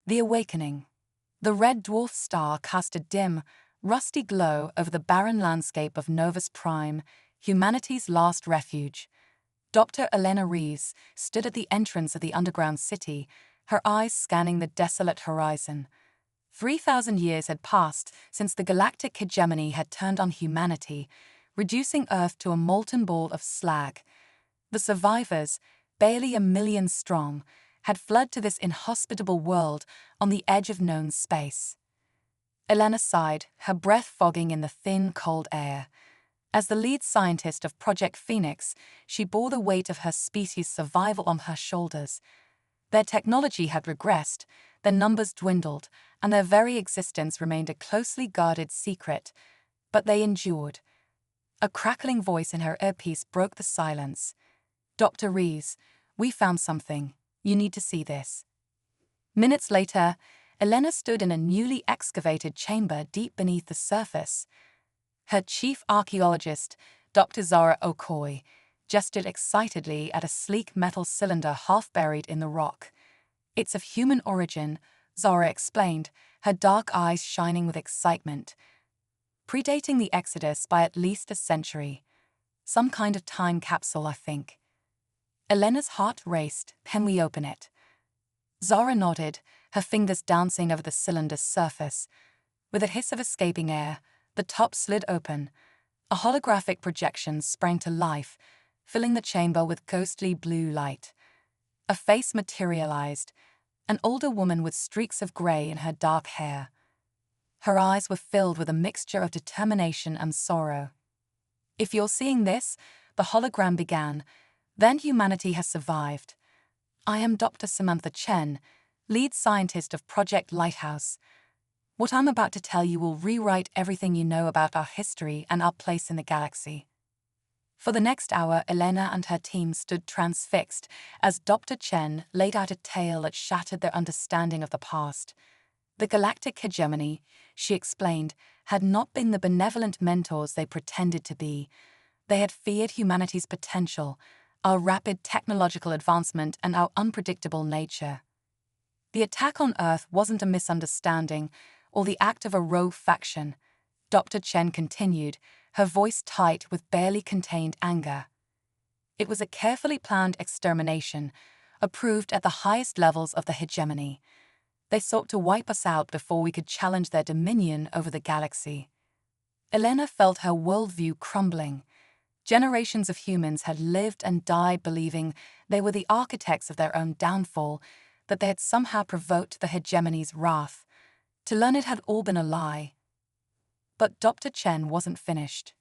The Awakening. The red dwarf star cast a dim, rusty glow over the barren landscape of Novus Prime, humanity's last refuge. Dr. Elena Reeves stood at the entrance of the underground city, her eyes scanning the desolate horizon. 3,000 years had passed since the galactic hegemony had turned on humanity, reducing Earth to a molten ball of slag. The survivors, barely 1 million strong, had fled to this inhospitable world on the edge of known space. Elena sighed, her breath fogging in the thin, cold air. As the lead scientist of Project Phoenix, she bore the weight of her species' survival on her shoulders. Their technology had regressed, their numbers dwindled, and their very existence remained a closely guarded secret. But they endured. A crackling voice in her earpiece broke the silence. "Dr. Reeves, we found something. You need to see this." Minutes later, Elena stood in a newly excavated chamber deep beneath the surface. Her chief archaeologist, Dr. Zara Okoye, gestured excitedly at a sleek metal cylinder half buried in the rock. "It's of human origin," Zara explained, her dark eyes shining with excitement. "Predating the Exodus by at least a century. Some kind of time capsule, I think." Elena's heart raced. "Can we open it?" Zara nodded, her fingers dancing over the cylinder's surface. With a hiss of escaping air, the top slid open. A holographic projection sprang to life, filling the chamber with ghostly blue light. A face materialized, an older woman with streaks of gray in her dark hair. Her eyes were filled with a mixture of determination and sorrow. "If you're seeing this," the hologram began, "then humanity has survived. I am Dr. Samantha Chen, lead scientist of Project Lighthouse. What I'm about to tell you will rewrite everything you know about our history and our place in the galaxy." For the next hour, Elena and her team stood transfixed as Dr. Chen laid out a tale that shattered their understanding of the past. The galactic hegemony, she explained, had not been the benevolent mentors they pretended to be. They had feared humanity's potential, our rapid technological advancement, and our unpredictable nature. The attack on Earth wasn't a misunderstanding or the act of a rogue faction, Dr. Chen continued, her voice tight with barely contained anger. It was a carefully planned extermination, approved at the highest levels of the hegemony. They sought to wipe us out before we could challenge their dominion over the galaxy. Elena felt her worldview crumbling. Generations of humans had lived and died believing they were the architects of their own downfall, that they had somehow provoked the hegemony's wrath. To learn it had all been a lie. But Dr. Chen wasn't finished.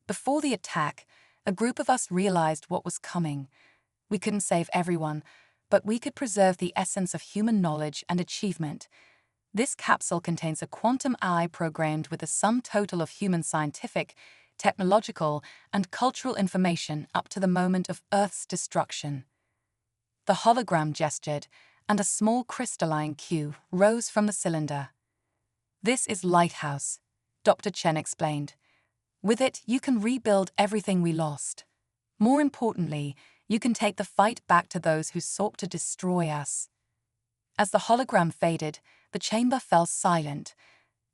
Before the attack, a group of us realized what was coming. We couldn't save everyone, but we could preserve the essence of human knowledge and achievement. This capsule contains a quantum eye programmed with the sum total of human scientific, technological, and cultural information up to the moment of Earth's destruction. The hologram gestured, and a small crystalline cube rose from the cylinder. "This is Lighthouse," Dr. Chen explained. "With it, you can rebuild everything we lost. More importantly, you can take the fight back to those who sought to destroy us." As the hologram faded, the chamber fell silent.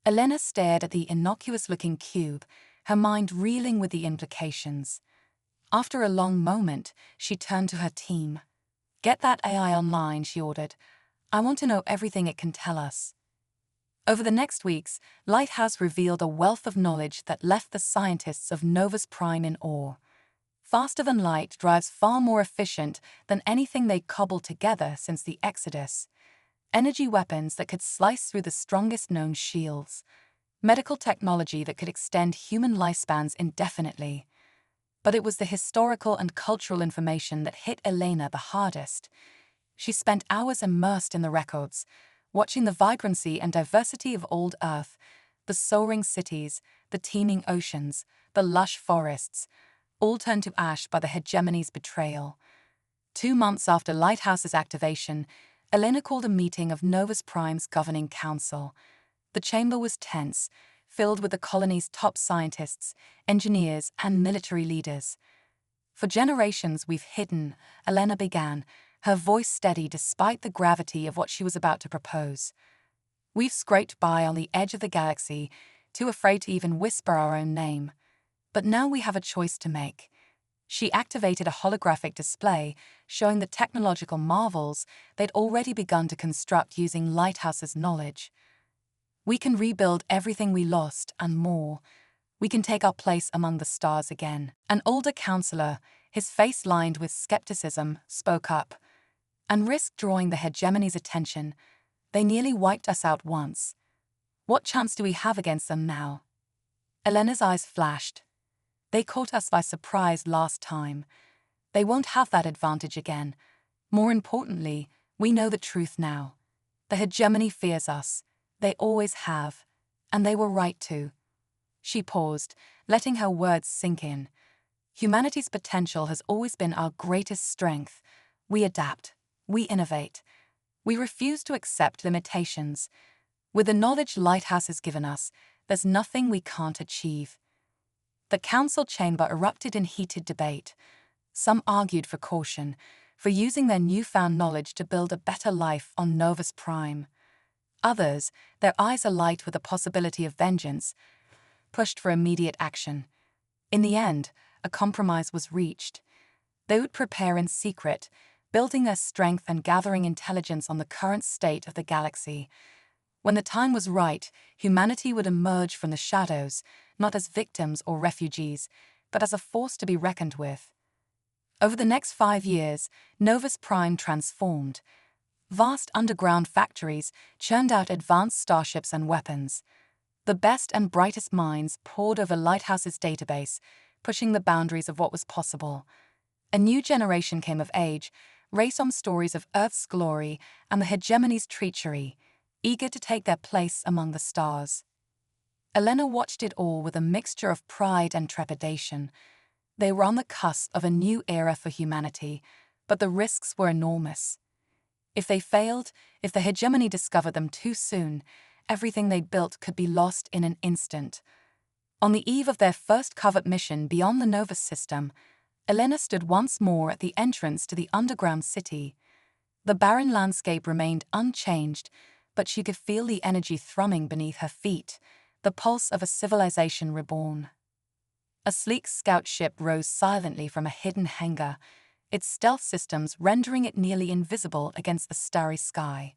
Elena stared at the innocuous-looking cube, her mind reeling with the implications. After a long moment, she turned to her team. "Get that AI online," she ordered. "I want to know everything it can tell us." Over the next weeks, Lighthouse revealed a wealth of knowledge that left the scientists of Novus Prime in awe. Faster than light drives far more efficient than anything they cobbled together since the Exodus. Energy weapons that could slice through the strongest known shields. Medical technology that could extend human lifespans indefinitely. But it was the historical and cultural information that hit Elena the hardest. She spent hours immersed in the records, watching the vibrancy and diversity of old Earth, the soaring cities, the teeming oceans, the lush forests, all turned to ash by the hegemony's betrayal. 2 months after Lighthouse's activation, Elena called a meeting of Novus Prime's governing council. The chamber was tense, filled with the colony's top scientists, engineers, and military leaders. "For generations we've hidden," Elena began, her voice steady despite the gravity of what she was about to propose. We've scraped by on the edge of the galaxy, too afraid to even whisper our own name. But now we have a choice to make. She activated a holographic display showing the technological marvels they'd already begun to construct using Lighthouse's knowledge. We can rebuild everything we lost and more. We can take our place among the stars again. An older counselor, his face lined with skepticism, spoke up and risked drawing the hegemony's attention. They nearly wiped us out once. What chance do we have against them now? Elena's eyes flashed. They caught us by surprise last time. They won't have that advantage again. More importantly, we know the truth now. The hegemony fears us. They always have. And they were right to. She paused, letting her words sink in. Humanity's potential has always been our greatest strength. We adapt. We innovate. We refuse to accept limitations. With the knowledge Lighthouse has given us, there's nothing we can't achieve. The council chamber erupted in heated debate. Some argued for caution, for using their newfound knowledge to build a better life on Novus Prime. Others, their eyes alight with the possibility of vengeance, pushed for immediate action. In the end, a compromise was reached. They would prepare in secret, building their strength and gathering intelligence on the current state of the galaxy. When the time was right, humanity would emerge from the shadows, not as victims or refugees, but as a force to be reckoned with. Over the next 5 years, Novus Prime transformed. Vast underground factories churned out advanced starships and weapons. The best and brightest minds poured over Lighthouse's database, pushing the boundaries of what was possible. A new generation came of age, raised on stories of Earth's glory and the hegemony's treachery, eager to take their place among the stars. Elena watched it all with a mixture of pride and trepidation. They were on the cusp of a new era for humanity, but the risks were enormous. If they failed, if the hegemony discovered them too soon, everything they built could be lost in an instant. On the eve of their first covert mission beyond the Novus system, Elena stood once more at the entrance to the underground city. The barren landscape remained unchanged, but she could feel the energy thrumming beneath her feet, the pulse of a civilization reborn. A sleek scout ship rose silently from a hidden hangar, its stealth systems rendering it nearly invisible against the starry sky.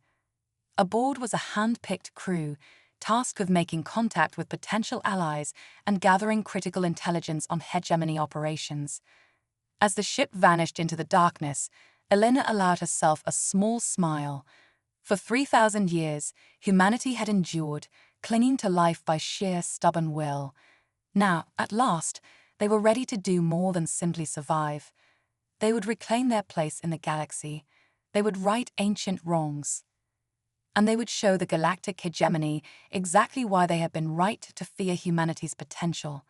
Aboard was a hand-picked crew, tasked with making contact with potential allies and gathering critical intelligence on hegemony operations. As the ship vanished into the darkness, Elena allowed herself a small smile. For 3,000 years, humanity had endured, clinging to life by sheer stubborn will. Now, at last, they were ready to do more than simply survive. They would reclaim their place in the galaxy. They would right ancient wrongs. And they would show the galactic hegemony exactly why they had been right to fear humanity's potential.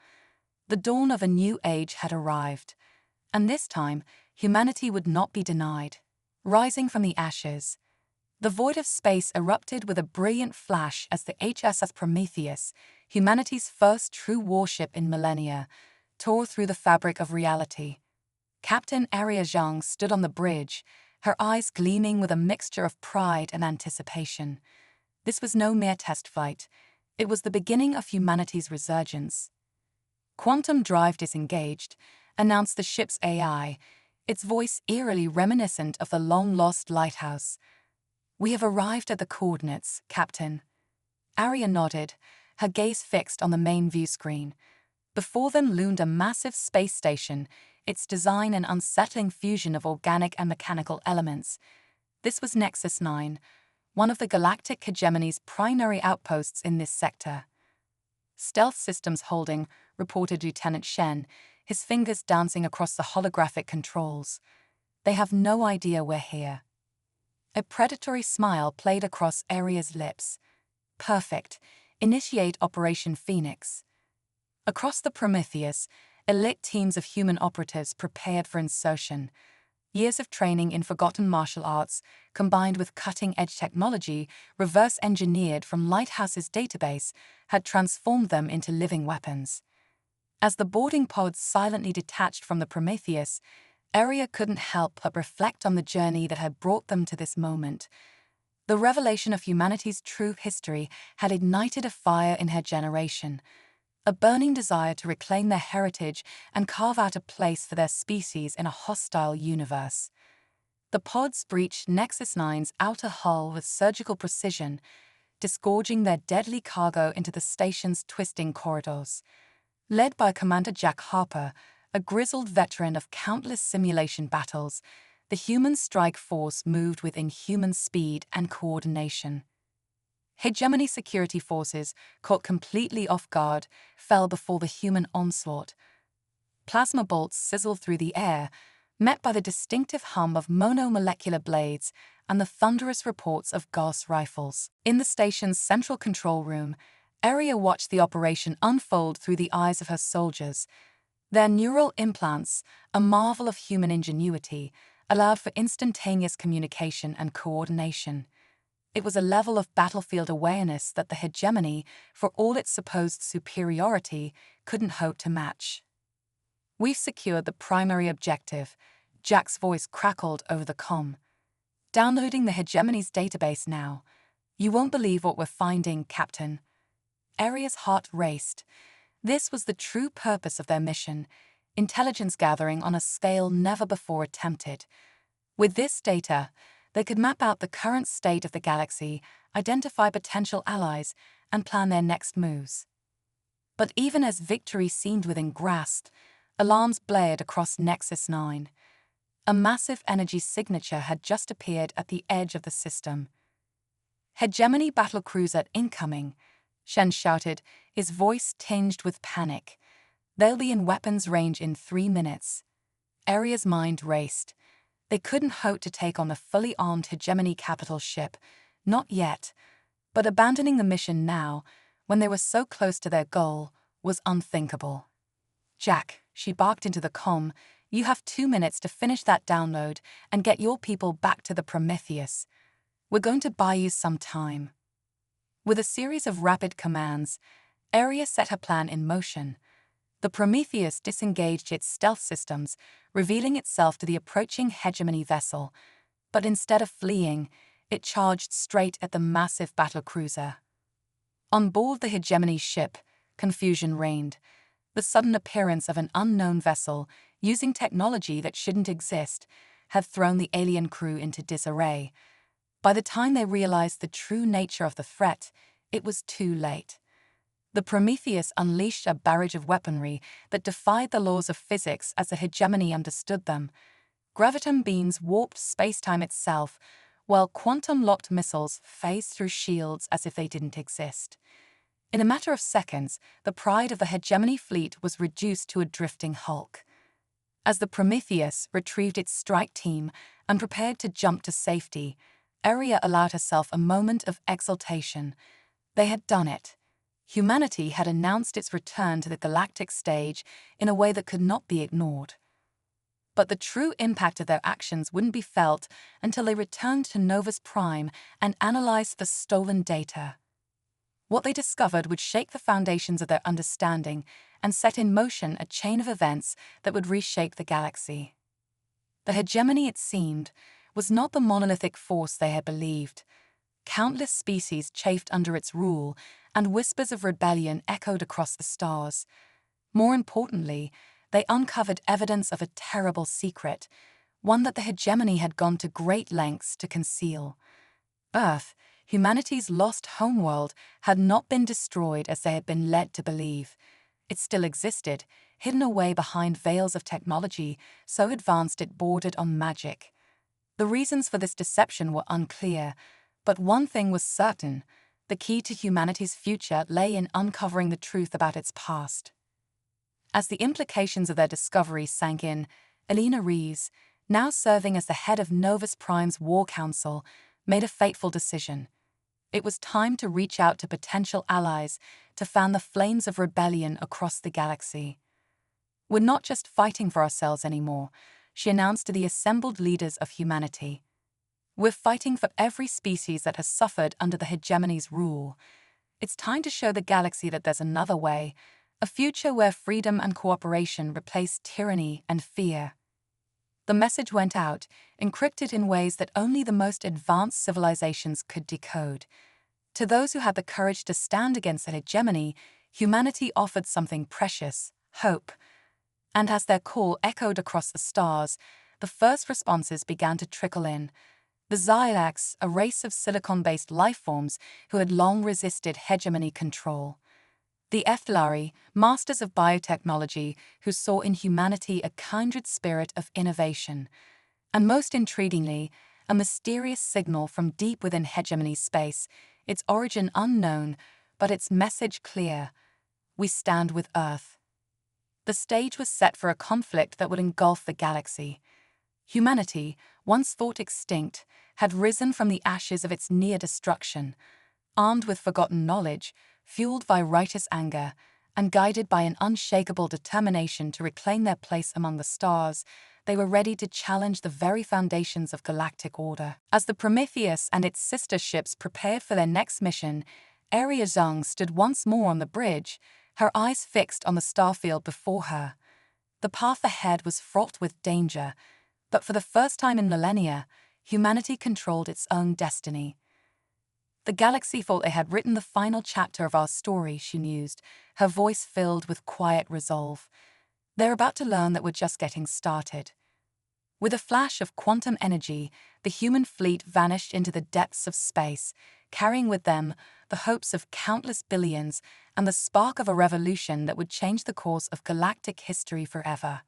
The dawn of a new age had arrived. And this time, humanity would not be denied. Rising from the ashes, the void of space erupted with a brilliant flash as the HSS Prometheus, humanity's first true warship in millennia, tore through the fabric of reality. Captain Aria Zhang stood on the bridge, her eyes gleaming with a mixture of pride and anticipation. This was no mere test flight. It was the beginning of humanity's resurgence. Quantum drive disengaged, announced the ship's AI, its voice eerily reminiscent of the long-lost lighthouse. "We have arrived at the coordinates, Captain." Aria nodded, her gaze fixed on the main view screen. Before them loomed a massive space station, its design an unsettling fusion of organic and mechanical elements. This was Nexus 9, one of the galactic hegemony's primary outposts in this sector. "Stealth systems holding," reported Lieutenant Shen, his fingers dancing across the holographic controls. "They have no idea we're here." A predatory smile played across Aria's lips. "Perfect. Initiate Operation Phoenix." Across the Prometheus, elite teams of human operatives prepared for insertion. Years of training in forgotten martial arts, combined with cutting-edge technology reverse-engineered from Lighthouse's database, had transformed them into living weapons. As the boarding pods silently detached from the Prometheus, Arya couldn't help but reflect on the journey that had brought them to this moment. The revelation of humanity's true history had ignited a fire in her generation, a burning desire to reclaim their heritage and carve out a place for their species in a hostile universe. The pods breached Nexus 9's outer hull with surgical precision, disgorging their deadly cargo into the station's twisting corridors. Led by Commander Jack Harper, a grizzled veteran of countless simulation battles, the human strike force moved with inhuman speed and coordination. Hegemony security forces, caught completely off guard, fell before the human onslaught. Plasma bolts sizzled through the air, met by the distinctive hum of monomolecular blades and the thunderous reports of Gauss rifles. In the station's central control room, Arya watched the operation unfold through the eyes of her soldiers. Their neural implants, a marvel of human ingenuity, allowed for instantaneous communication and coordination. It was a level of battlefield awareness that the hegemony, for all its supposed superiority, couldn't hope to match. "We've secured the primary objective," Jack's voice crackled over the comm. "Downloading the hegemony's database now. You won't believe what we're finding, Captain." Arya's heart raced. This was the true purpose of their mission, intelligence gathering on a scale never before attempted. With this data, they could map out the current state of the galaxy, identify potential allies, and plan their next moves. But even as victory seemed within grasp, alarms blared across Nexus 9. A massive energy signature had just appeared at the edge of the system. "Hegemony battlecruiser incoming," Shen shouted, his voice tinged with panic. "They'll be in weapons range in 3 minutes." Arya's mind raced. They couldn't hope to take on the fully armed hegemony capital ship. Not yet. But abandoning the mission now, when they were so close to their goal, was unthinkable. "Jack," she barked into the comm, "you have 2 minutes to finish that download and get your people back to the Prometheus. We're going to buy you some time." With a series of rapid commands, Arya set her plan in motion. The Prometheus disengaged its stealth systems, revealing itself to the approaching hegemony vessel. But instead of fleeing, it charged straight at the massive battlecruiser. On board the hegemony ship, confusion reigned. The sudden appearance of an unknown vessel, using technology that shouldn't exist, had thrown the alien crew into disarray. By the time they realized the true nature of the threat, it was too late. The Prometheus unleashed a barrage of weaponry that defied the laws of physics as the hegemony understood them. Graviton beams warped spacetime itself, while quantum-locked missiles phased through shields as if they didn't exist. In a matter of seconds, the pride of the hegemony fleet was reduced to a drifting hulk. As the Prometheus retrieved its strike team and prepared to jump to safety, Arya allowed herself a moment of exultation. They had done it. Humanity had announced its return to the galactic stage in a way that could not be ignored. But the true impact of their actions wouldn't be felt until they returned to Novus Prime and analyzed the stolen data. What they discovered would shake the foundations of their understanding and set in motion a chain of events that would reshape the galaxy. The hegemony, it seemed, was not the monolithic force they had believed. Countless species chafed under its rule, and whispers of rebellion echoed across the stars. More importantly, they uncovered evidence of a terrible secret, one that the hegemony had gone to great lengths to conceal. Earth, humanity's lost homeworld, had not been destroyed as they had been led to believe. It still existed, hidden away behind veils of technology so advanced it bordered on magic. The reasons for this deception were unclear, but one thing was certain: the key to humanity's future lay in uncovering the truth about its past. As the implications of their discovery sank in, Elena Rees, now serving as the head of Novus Prime's War Council, made a fateful decision. It was time to reach out to potential allies to fan the flames of rebellion across the galaxy. "We're not just fighting for ourselves anymore," she announced to the assembled leaders of humanity. "We're fighting for every species that has suffered under the hegemony's rule. It's time to show the galaxy that there's another way, a future where freedom and cooperation replace tyranny and fear." The message went out, encrypted in ways that only the most advanced civilizations could decode. To those who had the courage to stand against the hegemony, humanity offered something precious: hope. And as their call echoed across the stars, the first responses began to trickle in. The enacts, a race of silicon-based lifeforms who had long resisted hegemony control. The HFY, masters of biotechnology who saw in humanity a kindred spirit of innovation. And most intriguingly, a mysterious signal from deep within hegemony's space, its origin unknown, but its message clear: we stand with Earth. The stage was set for a conflict that would engulf the galaxy. Humanity, once thought extinct, had risen from the ashes of its near destruction. Armed with forgotten knowledge, fueled by righteous anger, and guided by an unshakable determination to reclaim their place among the stars, they were ready to challenge the very foundations of galactic order. As the Prometheus and its sister ships prepared for their next mission, Arya Zung stood once more on the bridge, her eyes fixed on the starfield before her. The path ahead was fraught with danger, but for the first time in millennia, humanity controlled its own destiny. The galaxy thought they had written the final chapter of our story, she mused, her voice filled with quiet resolve. They're about to learn that we're just getting started. With a flash of quantum energy, the human fleet vanished into the depths of space, carrying with them the hopes of countless billions and the spark of a revolution that would change the course of galactic history forever.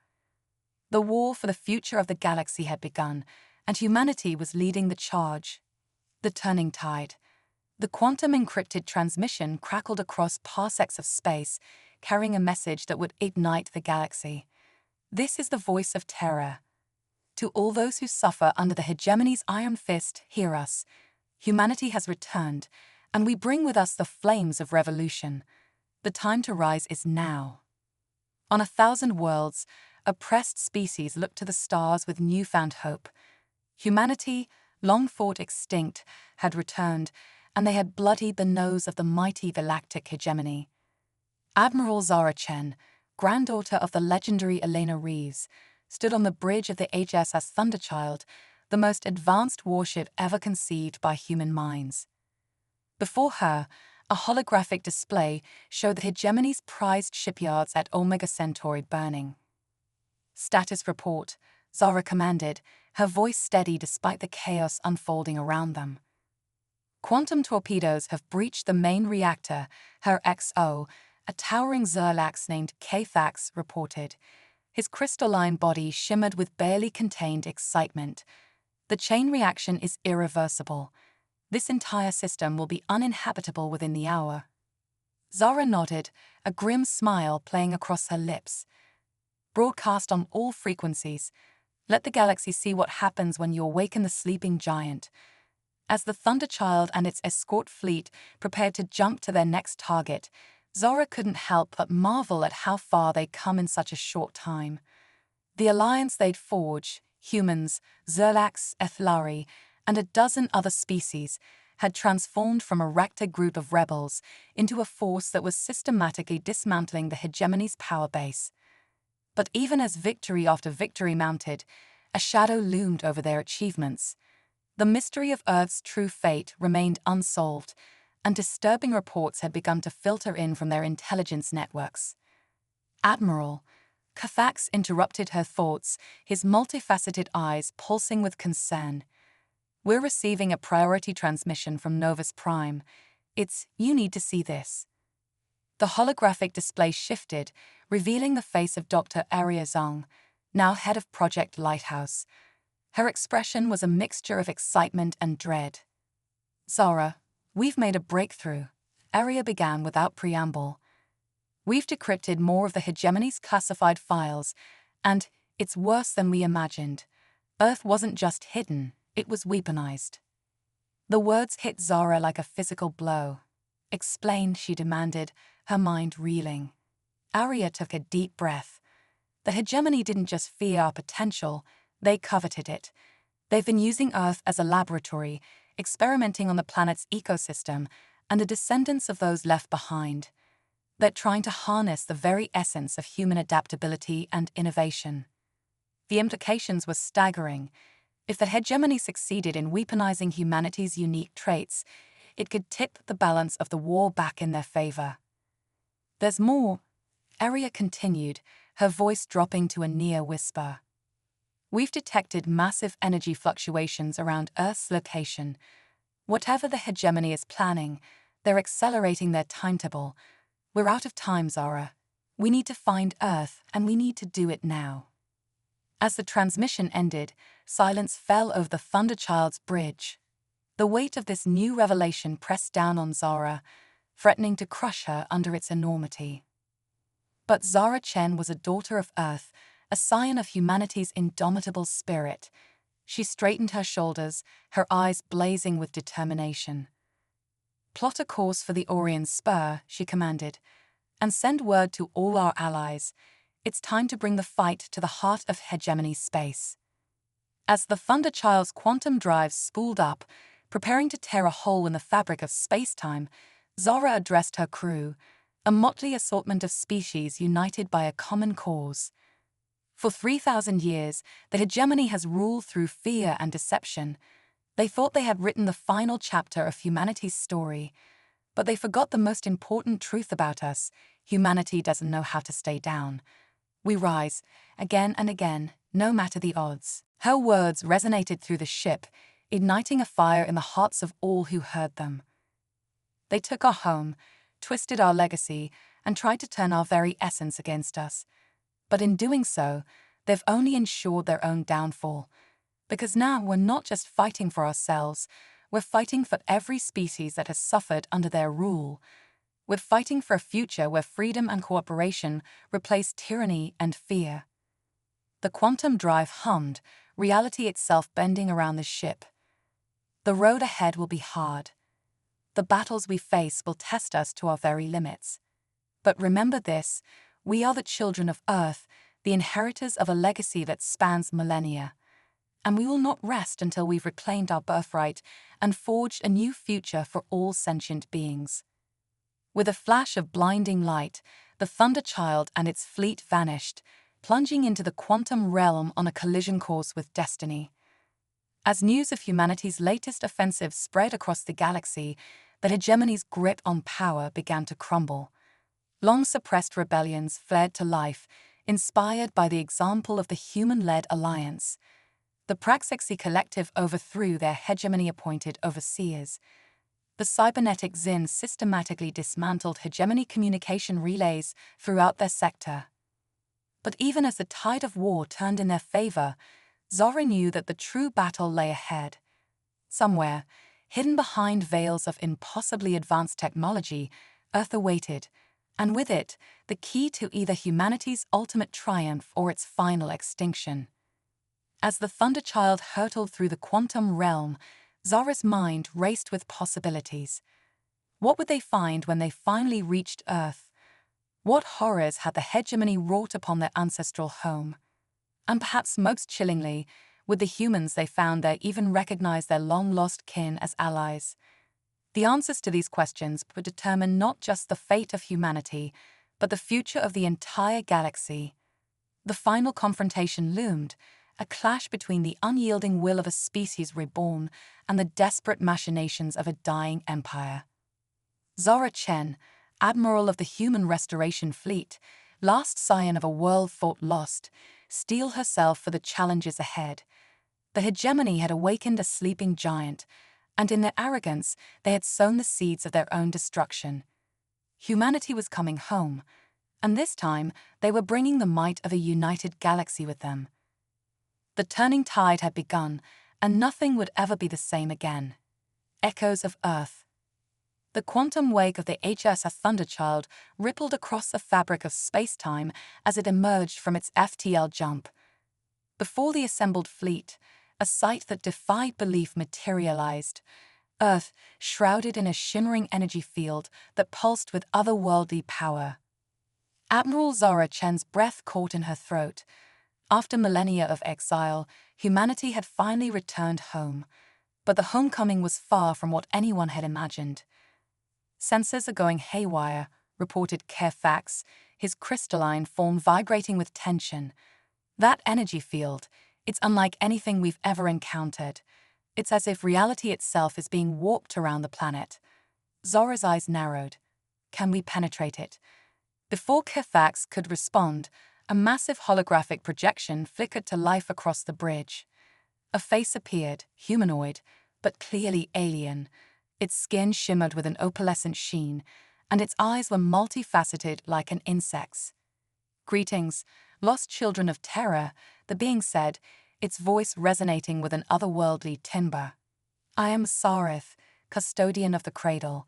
The war for the future of the galaxy had begun, and humanity was leading the charge. The turning tide. The quantum-encrypted transmission crackled across parsecs of space, carrying a message that would ignite the galaxy. This is the voice of terror. To all those who suffer under the hegemony's iron fist, hear us. Humanity has returned, and we bring with us the flames of revolution. The time to rise is now. On 1,000 worlds, oppressed species look to the stars with newfound hope. Humanity, long thought extinct, had returned, and they had bloodied the nose of the mighty galactic hegemony. Admiral Zara Chen, granddaughter of the legendary Elena Reeves, stood on the bridge of the HSS Thunderchild, the most advanced warship ever conceived by human minds. Before her, a holographic display showed the hegemony's prized shipyards at Omega Centauri burning. "Status report," Zara commanded, her voice steady despite the chaos unfolding around them. "Quantum torpedoes have breached the main reactor," her XO, a towering Zerlax named K-Fax, reported. His crystalline body shimmered with barely contained excitement. "The chain reaction is irreversible. This entire system will be uninhabitable within the hour." Zara nodded, a grim smile playing across her lips. "Broadcast on all frequencies. Let the galaxy see what happens when you awaken the sleeping giant." As the Thunderchild and its escort fleet prepared to jump to their next target, Zara couldn't help but marvel at how far they'd come in such a short time. The alliance they'd forged, humans, Zerlax, Ethlari, and a dozen other species, had transformed from a ragtag group of rebels into a force that was systematically dismantling the hegemony's power base. But even as victory after victory mounted, a shadow loomed over their achievements. The mystery of Earth's true fate remained unsolved, and disturbing reports had begun to filter in from their intelligence networks. "Admiral," K-Fax interrupted her thoughts, his multifaceted eyes pulsing with concern. "We're receiving a priority transmission from Novus Prime. You need to see this." The holographic display shifted, revealing the face of Dr. Arya Zung, now head of Project Lighthouse. Her expression was a mixture of excitement and dread. "Zara, we've made a breakthrough," Arya began without preamble. "We've decrypted more of the hegemony's classified files, and it's worse than we imagined. Earth wasn't just hidden, it was weaponized." The words hit Zara like a physical blow. "Explain," she demanded, her mind reeling. Arya took a deep breath. The hegemony didn't just fear our potential, they coveted it. They've been using Earth as a laboratory, experimenting on the planet's ecosystem and the descendants of those left behind. They're trying to harness the very essence of human adaptability and innovation. The implications were staggering. If the hegemony succeeded in weaponizing humanity's unique traits, it could tip the balance of the war back in their favor. "There's more," Arya continued, her voice dropping to a near whisper. "We've detected massive energy fluctuations around Earth's location. Whatever the hegemony is planning, they're accelerating their timetable. We're out of time, Zara. We need to find Earth, and we need to do it now." As the transmission ended, silence fell over the Thunderchild's bridge. The weight of this new revelation pressed down on Zara, threatening to crush her under its enormity. But Zara Chen was a daughter of Earth, a scion of humanity's indomitable spirit. She straightened her shoulders, her eyes blazing with determination. "Plot a course for the Orion Spur," she commanded, "and send word to all our allies. It's time to bring the fight to the heart of hegemony space." As the Thunderchild's quantum drive spooled up, preparing to tear a hole in the fabric of space-time, Zara addressed her crew, a motley assortment of species united by a common cause. For 3,000 years, the hegemony has ruled through fear and deception. They thought they had written the final chapter of humanity's story, but they forgot the most important truth about us: humanity doesn't know how to stay down. We rise, again and again, no matter the odds. Her words resonated through the ship, igniting a fire in the hearts of all who heard them. "They took our home, twisted our legacy, and tried to turn our very essence against us. But in doing so, they've only ensured their own downfall. Because now we're not just fighting for ourselves, we're fighting for every species that has suffered under their rule. We're fighting for a future where freedom and cooperation replace tyranny and fear." The quantum drive hummed, reality itself bending around the ship. "The road ahead will be hard. The battles we face will test us to our very limits. But remember this: we are the children of Earth, the inheritors of a legacy that spans millennia. And we will not rest until we've reclaimed our birthright and forged a new future for all sentient beings." With a flash of blinding light, the Thunderchild and its fleet vanished, plunging into the quantum realm on a collision course with destiny. As news of humanity's latest offensive spread across the galaxy, the hegemony's grip on power began to crumble. Long-suppressed rebellions flared to life, inspired by the example of the human-led alliance. The Praxexy Collective overthrew their hegemony-appointed overseers. The cybernetic Xin systematically dismantled hegemony communication relays throughout their sector. But even as the tide of war turned in their favor, Zara knew that the true battle lay ahead. Somewhere, hidden behind veils of impossibly advanced technology, Earth awaited, and with it, the key to either humanity's ultimate triumph or its final extinction. As the Thunderchild hurtled through the quantum realm, Zara's mind raced with possibilities. What would they find when they finally reached Earth? What horrors had the hegemony wrought upon their ancestral home? And perhaps most chillingly, would the humans they found there even recognize their long-lost kin as allies? The answers to these questions would determine not just the fate of humanity, but the future of the entire galaxy. The final confrontation loomed, a clash between the unyielding will of a species reborn and the desperate machinations of a dying empire. Zara Chen, Admiral of the Human Restoration Fleet, last scion of a world thought lost, steeled herself for the challenges ahead. The hegemony had awakened a sleeping giant, and in their arrogance they had sown the seeds of their own destruction. Humanity was coming home, and this time they were bringing the might of a united galaxy with them. The turning tide had begun, and nothing would ever be the same again. Echoes of Earth. The quantum wake of the HFY Thunderchild rippled across the fabric of space-time as it emerged from its FTL jump. Before the assembled fleet, a sight that defied belief materialized. Earth, shrouded in a shimmering energy field that pulsed with otherworldly power. Admiral Zara Chen's breath caught in her throat. After millennia of exile, humanity had finally returned home. But the homecoming was far from what anyone had imagined. "Sensors are going haywire," reported Fax, his crystalline form vibrating with tension. That energy field, it's unlike anything we've ever encountered. It's as if reality itself is being warped around the planet. Zora's eyes narrowed. Can we penetrate it? Before Kithax could respond, a massive holographic projection flickered to life across the bridge. A face appeared, humanoid, but clearly alien. Its skin shimmered with an opalescent sheen, and its eyes were multifaceted like an insect's. "Greetings, lost children of terror," the being said, its voice resonating with an otherworldly timbre. "I am Sarith, custodian of the cradle.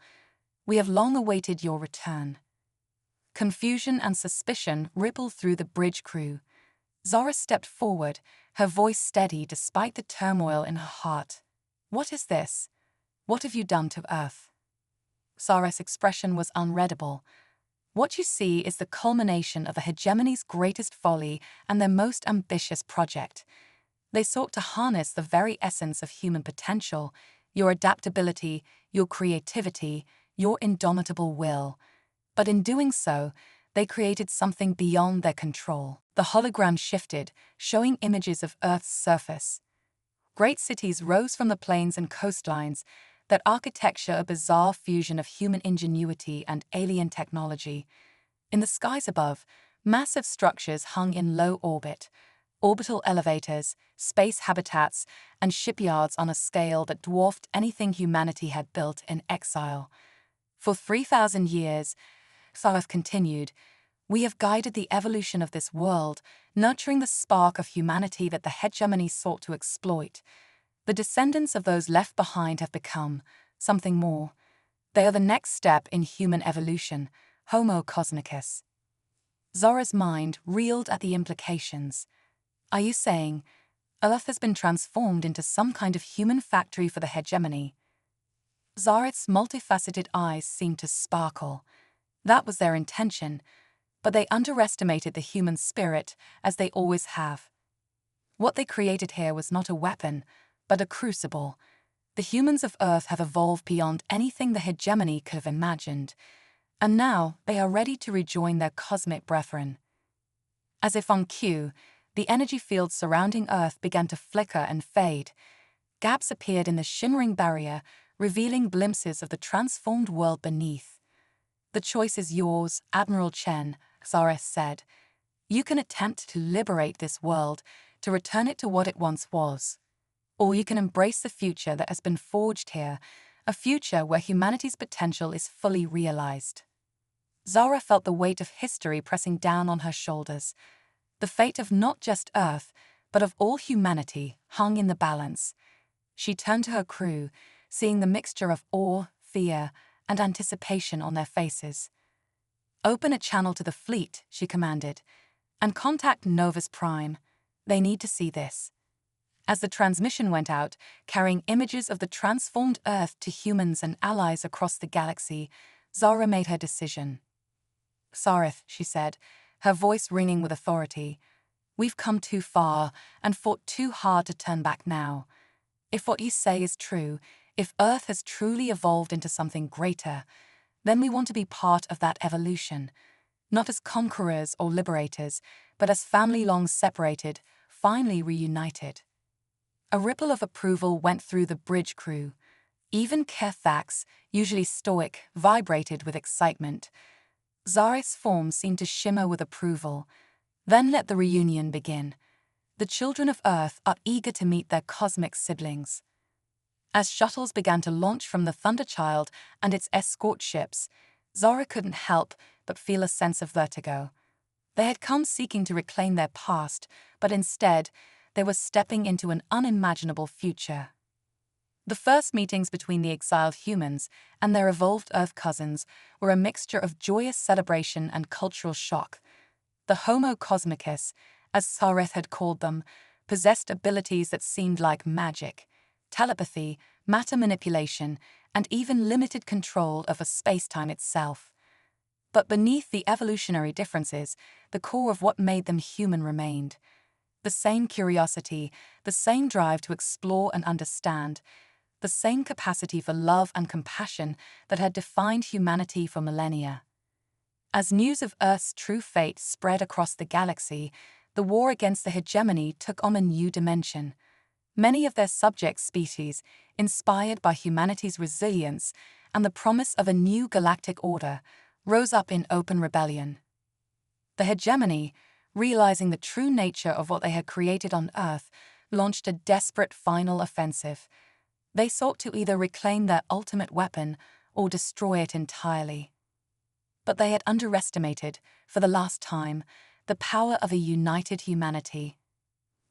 We have long awaited your return." Confusion and suspicion rippled through the bridge crew. Zora stepped forward, her voice steady despite the turmoil in her heart. "What is this? What have you done to Earth?" Sarith's expression was unreadable. "What you see is the culmination of the hegemony's greatest folly and their most ambitious project. They sought to harness the very essence of human potential, your adaptability, your creativity, your indomitable will. But in doing so, they created something beyond their control." The hologram shifted, showing images of Earth's surface. Great cities rose from the plains and coastlines, their architecture a bizarre fusion of human ingenuity and alien technology. In the skies above, massive structures hung in low orbit, orbital elevators, space habitats, and shipyards on a scale that dwarfed anything humanity had built in exile. "For 3,000 years, Sarith continued, we have guided the evolution of this world, nurturing the spark of humanity that the hegemony sought to exploit. The descendants of those left behind have become something more. They are the next step in human evolution, Homo cosmicus." Zora's mind reeled at the implications. "Are you saying Earth has been transformed into some kind of human factory for the hegemony?" Zareth's multifaceted eyes seemed to sparkle. That was their intention, but they underestimated the human spirit, as they always have. What they created here was not a weapon, but a crucible. The humans of Earth have evolved beyond anything the hegemony could have imagined, and now they are ready to rejoin their cosmic brethren. As if on cue, the energy field surrounding Earth began to flicker and fade. Gaps appeared in the shimmering barrier, revealing glimpses of the transformed world beneath. "The choice is yours, Admiral Chen," Zareth said. "You can attempt to liberate this world, to return it to what it once was. Or you can embrace the future that has been forged here, a future where humanity's potential is fully realized." Zara felt the weight of history pressing down on her shoulders. The fate of not just Earth, but of all humanity, hung in the balance. She turned to her crew, seeing the mixture of awe, fear, and anticipation on their faces. "Open a channel to the fleet," she commanded, "and contact Novus Prime. They need to see this." As the transmission went out, carrying images of the transformed Earth to humans and allies across the galaxy, Zara made her decision. "Sarith," she said, her voice ringing with authority, "we've come too far and fought too hard to turn back now. If what you say is true, if Earth has truly evolved into something greater, then we want to be part of that evolution, not as conquerors or liberators, but as family long separated, finally reunited." A ripple of approval went through the bridge crew. Even Kithax, usually stoic, vibrated with excitement. Zareth's form seemed to shimmer with approval. "Then let the reunion begin. The children of Earth are eager to meet their cosmic siblings." As shuttles began to launch from the Thunderchild and its escort ships, Zara couldn't help but feel a sense of vertigo. They had come seeking to reclaim their past, but instead, they were stepping into an unimaginable future. The first meetings between the exiled humans and their evolved Earth cousins were a mixture of joyous celebration and cultural shock. The Homo cosmicus, as Sareth had called them, possessed abilities that seemed like magic: telepathy, matter manipulation, and even limited control over space-time itself. But beneath the evolutionary differences, the core of what made them human remained. The same curiosity, the same drive to explore and understand, the same capacity for love and compassion that had defined humanity for millennia. As news of Earth's true fate spread across the galaxy, the war against the hegemony took on a new dimension. Many of their subject species, inspired by humanity's resilience and the promise of a new galactic order, rose up in open rebellion. The hegemony, realizing the true nature of what they had created on Earth, launched a desperate final offensive. They sought to either reclaim their ultimate weapon or destroy it entirely. But they had underestimated, for the last time, the power of a united humanity.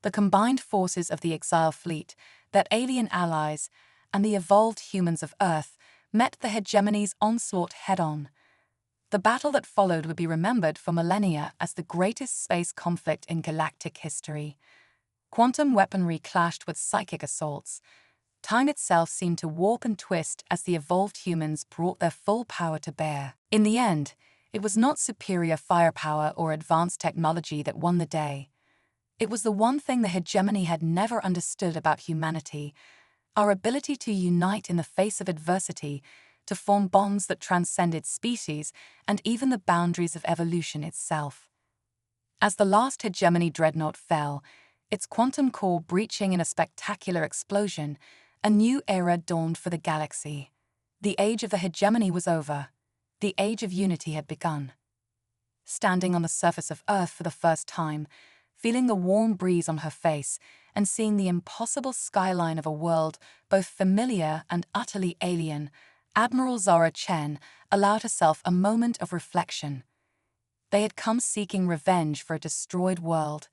The combined forces of the exile fleet, their alien allies, and the evolved humans of Earth met the hegemony's onslaught head-on. The battle that followed would be remembered for millennia as the greatest space conflict in galactic history. Quantum weaponry clashed with psychic assaults. Time itself seemed to warp and twist as the evolved humans brought their full power to bear. In the end, it was not superior firepower or advanced technology that won the day. It was the one thing the hegemony had never understood about humanity: our ability to unite in the face of adversity, to form bonds that transcended species and even the boundaries of evolution itself. As the last hegemony dreadnought fell, its quantum core breaching in a spectacular explosion, a new era dawned for the galaxy. The age of the hegemony was over. The age of unity had begun. Standing on the surface of Earth for the first time, feeling the warm breeze on her face, and seeing the impossible skyline of a world both familiar and utterly alien, Admiral Zara Chen allowed herself a moment of reflection. They had come seeking revenge for a destroyed world.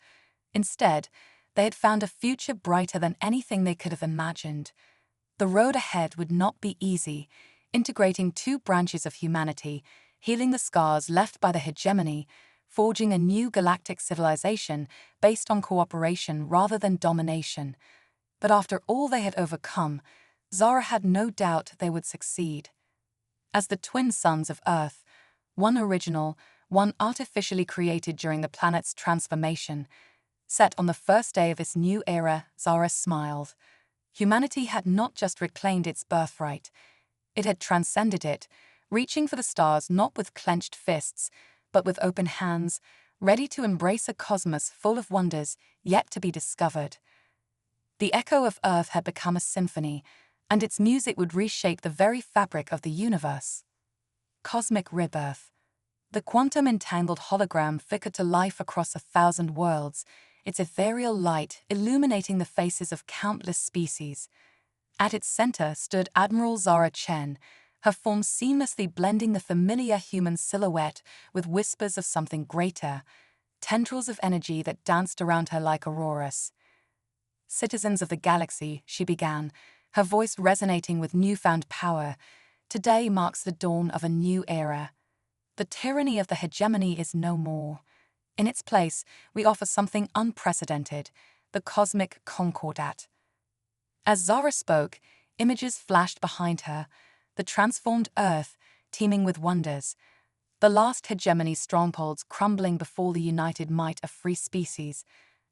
Instead, they had found a future brighter than anything they could have imagined. The road ahead would not be easy, integrating two branches of humanity, healing the scars left by the hegemony, forging a new galactic civilization based on cooperation rather than domination. But after all they had overcome, Zara had no doubt they would succeed. As the twin suns of Earth, one original, one artificially created during the planet's transformation, set on the first day of this new era, Zara smiled. Humanity had not just reclaimed its birthright. It had transcended it, reaching for the stars not with clenched fists, but with open hands, ready to embrace a cosmos full of wonders yet to be discovered. The echo of Earth had become a symphony, and its music would reshape the very fabric of the universe. Cosmic rebirth. The quantum-entangled hologram flickered to life across 1,000 worlds, its ethereal light illuminating the faces of countless species. At its center stood Admiral Zara Chen, her form seamlessly blending the familiar human silhouette with whispers of something greater, tendrils of energy that danced around her like auroras. "Citizens of the galaxy," she began, her voice resonating with newfound power, "today marks the dawn of a new era. The tyranny of the hegemony is no more. In its place, we offer something unprecedented, the cosmic concordat." As Zara spoke, images flashed behind her, the transformed Earth, teeming with wonders, the last hegemony strongholds crumbling before the united might of free species,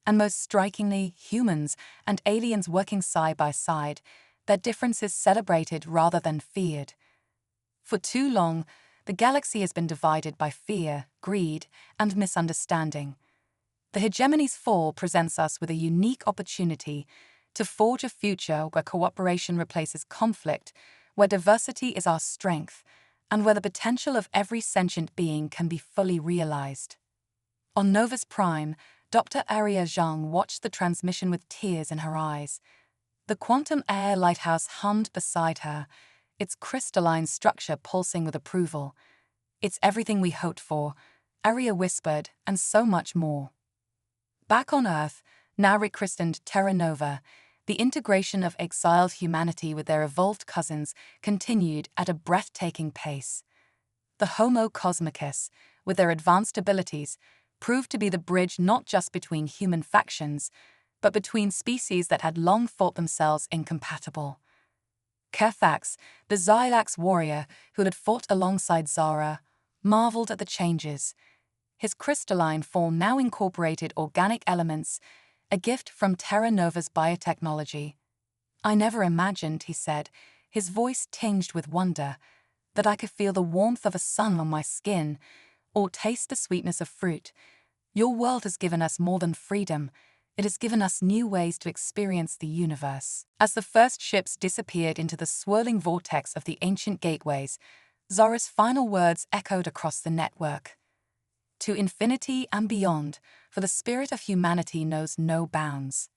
and most strikingly, humans and aliens working side by side, their differences celebrated rather than feared. For too long, the galaxy has been divided by fear, greed, and misunderstanding. The hegemony's fall presents us with a unique opportunity to forge a future where cooperation replaces conflict, where diversity is our strength, and where the potential of every sentient being can be fully realized. On Novus Prime, Dr. Aria Zhang watched the transmission with tears in her eyes. The quantum air lighthouse hummed beside her, its crystalline structure pulsing with approval. "It's everything we hoped for," Aria whispered, "and so much more." Back on Earth, now rechristened Terra Nova, the integration of exiled humanity with their evolved cousins continued at a breathtaking pace. The Homo Cosmicus, with their advanced abilities, proved to be the bridge not just between human factions, but between species that had long thought themselves incompatible. Kerthax, the Xylax warrior who had fought alongside Zara, marveled at the changes. His crystalline form now incorporated organic elements, a gift from Terra Nova's biotechnology. "I never imagined," he said, his voice tinged with wonder, "that I could feel the warmth of a sun on my skin, or taste the sweetness of fruit. Your world has given us more than freedom. It has given us new ways to experience the universe. As the first ships disappeared into the swirling vortex of the ancient gateways, Zora's final words echoed across the network. To infinity and beyond, for the spirit of humanity knows no bounds.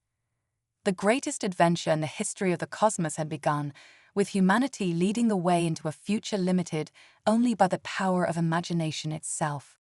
The greatest adventure in the history of the cosmos had begun, with humanity leading the way into a future limited only by the power of imagination itself.